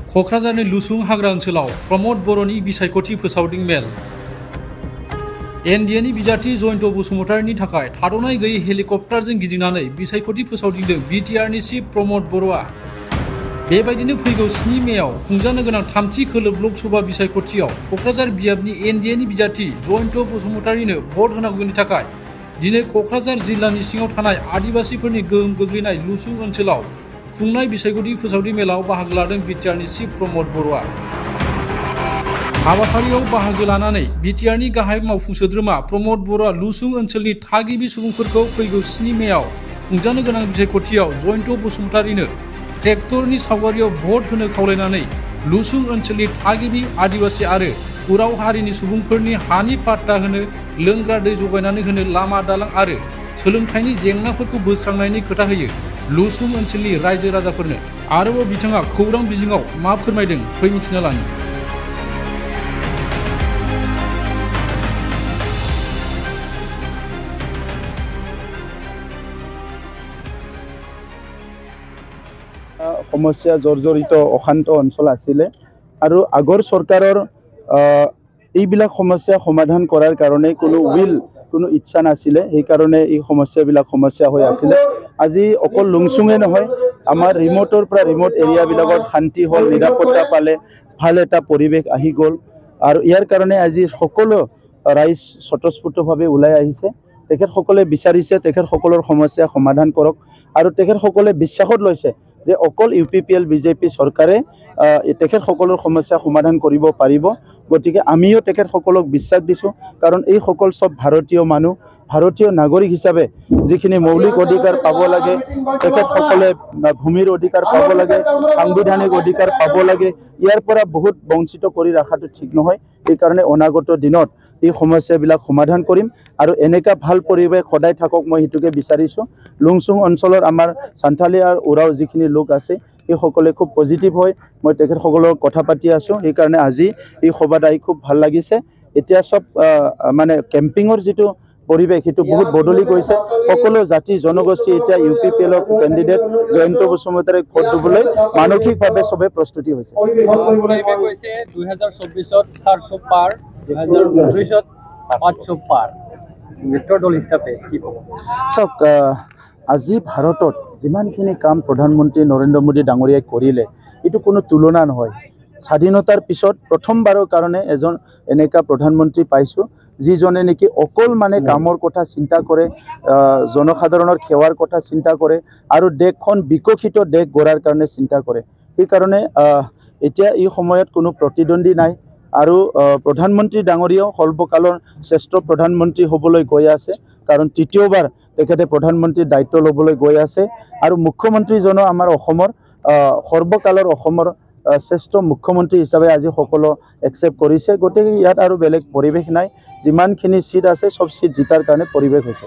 क'क्राझारनि लुसुं हाग्रा ओनसोलाव प्रमद बर'नि बिसायख'थि फोसावदिं मेल। एनडिएनि बिजाथि जयन्त बसुमतारिनि थाखाय थाद'नाय गैयै हेलिकप्टारजों गिदिंनानै बिसायख'थि फोसावदिंदों बिटिआरनि चिफ प्रमद बर'आ। बेबायदिनो फैगौ 7 मेआव खुंजानो गोनां 3थि खोलोब लकसभा बिसायख'थियाव क'क्राझार बियाबनि एनडिएनि बिजाथि जयन्त बसुमतारिनो भट होनांगौनि थाखाय दिनै क'क्राझार जिल्लानि सिङाव थानाय आदिबासिफोरनि गोहोम गोग्लैनाय लुसुं ओनसोलाव खुंनाय बिसायख'थि फोसावदिं मेलाव बाहागो लादों बिटिआरनि चिफ प्रमद बर'आ। हाबाफारियाव बाहागो लानानै बिटिआरनि गाहाय मावफुं सोद्रोमा प्रमद बर'आ लुसुं ओनसोलनि थागिबि सुबुंफोरखौ फैगौ 7 मेआव खुंजानो गोनां बिसायख'थियाव जयन्त बसुमतारिनो ट्रेक्टरनि सावगारियाव भट होनो खावलायनानै लुसुं ओनसोलनि थागिबि आदिबासि आरो उराव हारिनि सुबुंफोरनि हानि पाट्टा होनो, लोंग्रा दै जगायनानै होनो, लामा दालां आरो सोलोंथाइनि जेंनाफोरखौ बोस्रांनायनि खोथा होयो लुसुं ओनसोलनि रायजो राजाफोरनो। आरोबाव बिथाङा खौरां बिजोङाव मा फोरमायदों फै मिथिना लानो। সমস্যা জৰ্জৰিত অশান্ত অঞ্চল আছিলে আৰু আগৰ চৰকাৰৰ এইবিলাক সমস্যা সমাধান কৰাৰ কাৰণে কোনো ইচ্ছা নাছিলে। সেইকাৰণে এই সমস্যা হৈ আছিলে। আজি অকল লুংচুঙে নহয়, আমাৰ ৰিমোটৰ পৰা ৰিমোট এৰিয়াবিলাকত শান্তি হ'ল, নিৰাপত্তা পালে, ভাল এটা পৰিৱেশ আহি গ'ল। আৰু ইয়াৰ কাৰণে আজি সকলো ৰাইজ স্বতঃস্ফূৰ্তভাৱে ওলাই আহিছে। তেখেতসকলে বিচাৰিছে তেখেতসকলৰ সমস্যা সমাধান কৰক আৰু তেখেতসকলে বিশ্বাসত লৈছে যে অকল UPPL BJP চৰকাৰে তেখেতসকলৰ সমস্যা সমাধান কৰিব পাৰিব। গতিকে আমিও তেখেতসকলক বিশ্বাস দিছোঁ, কাৰণ এইসকল সব ভাৰতীয় মানুহ, ভাৰতীয় নাগৰিক হিচাপে যিখিনি মৌলিক অধিকাৰ পাব লাগে, তেখেতসকলে ভূমিৰ অধিকাৰ পাব লাগে, সাংবিধানিক অধিকাৰ পাব লাগে, ইয়াৰ পৰা বহুত বঞ্চিত কৰি ৰখাটো ঠিক নহয়। সেইকাৰণে অনাগত দিনত এই সমস্যাবিলাক সমাধান কৰিম আৰু এনেকা ভাল পৰিৱেশ সদায় থাকক, মই সেইটোকে বিচাৰিছোঁ। লুংচুং অঞ্চলৰ আমাৰ সান্থালী আৰু উৰাও যিখিনি লোক আছে সেইসকলে খুব পজিটিভ হয়। মই তেখেতসকলৰ কথা পাতি আছোঁ, সেইকাৰণে আজি এই সভাত আহি খুব ভাল লাগিছে। এতিয়া সব মানে কেম্পিঙৰ যিটো পৰিৱেশ সেইটো বহুত বদলি গৈছে। সকলো জাতি জনগোষ্ঠী এতিয়া UPPL কেণ্ডিডেট জয়ন্ত বসুমতাৰীক ভোট দিবলৈ মানসিকভাৱে সবে প্ৰস্তুতি হৈছে। 2024 400 পাৰ, 2029 500 পাৰ মিত্ৰ দল হিচাপে কি ক'ব? চাওক, আজি ভাৰতত যিমানখিনি কাম প্ৰধানমন্ত্ৰী নৰেন্দ্ৰ মোদী ডাঙৰীয়াই কৰিলে এইটো কোনো তুলনা নহয়। স্বাধীনতাৰ পিছত প্ৰথমবাৰৰ কাৰণে এজন এনেকা প্ৰধানমন্ত্ৰী পাইছোঁ যিজনে নেকি অকল মানে কামৰ কথা চিন্তা কৰে, জনসাধাৰণৰ সেৱাৰ কথা চিন্তা কৰে আৰু দেশখন বিকশিত দেশ গঢ়াৰ কাৰণে চিন্তা কৰে। সেইকাৰণে এতিয়া এই সময়ত কোনো প্ৰতিদ্বন্দ্বী নাই আৰু প্ৰধানমন্ত্ৰী ডাঙৰীয়াও সৰ্বকালৰ শ্ৰেষ্ঠ প্ৰধানমন্ত্ৰী হ'বলৈ গৈ আছে, কাৰণ তৃতীয়বাৰ তেখেতে প্ৰধানমন্ত্ৰীৰ দায়িত্ব ল'বলৈ গৈ আছে। আৰু মুখ্যমন্ত্ৰীজনো আমাৰ অসমৰ সৰ্বকালৰ অসমৰ শ্ৰেষ্ঠ মুখ্যমন্ত্ৰী হিচাপে আজি সকলো একচেপ্ট কৰিছে। গতিকে ইয়াত আৰু বেলেগ পৰিৱেশ নাই, যিমানখিনি চিট আছে সব চিট জিতাৰ কাৰণে পৰিৱেশ হৈছে।